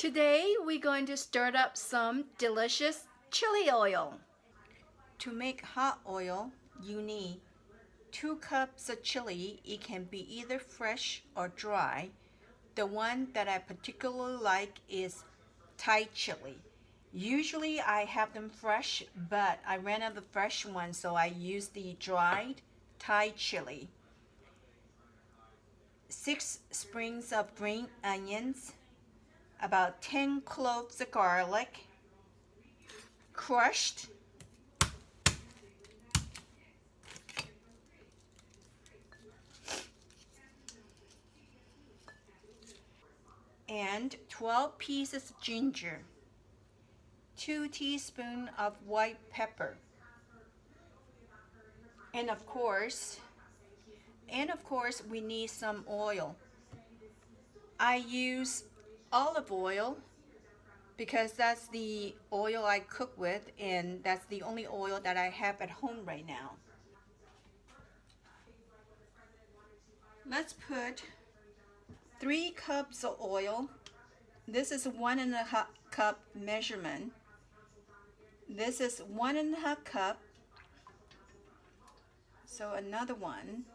Today we're going to stir up some delicious chili oil. To make hot oil, you need 2 cups of chili. It can be either fresh or dry. The one that I particularly like is Thai chili. Usually I have them fresh, but I ran out of the fresh one, so I use the dried Thai chili. 6 sprigs of green onions, about 10 cloves of garlic, crushed, and 12 pieces of ginger, 2 teaspoons of white pepper, and of course we need some oil. I use olive oil because that's the oil I cook with, and that's the only oil that I have at home right now. Let's put 3 cups of oil. This is 1.5 cup measurement. This is 1.5 cup. So another one.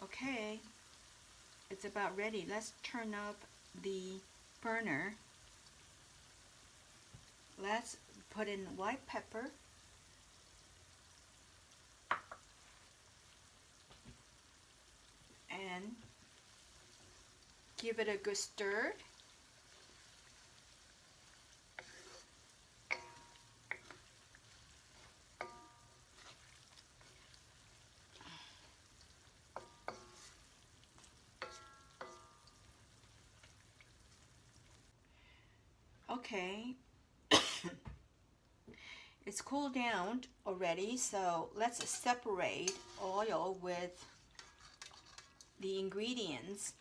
Okay, it's about ready. Let's turn up the burner. Let's put in white pepper, and give it a good stir. Okay, it's cooled down already, so let's separate oil with the ingredients.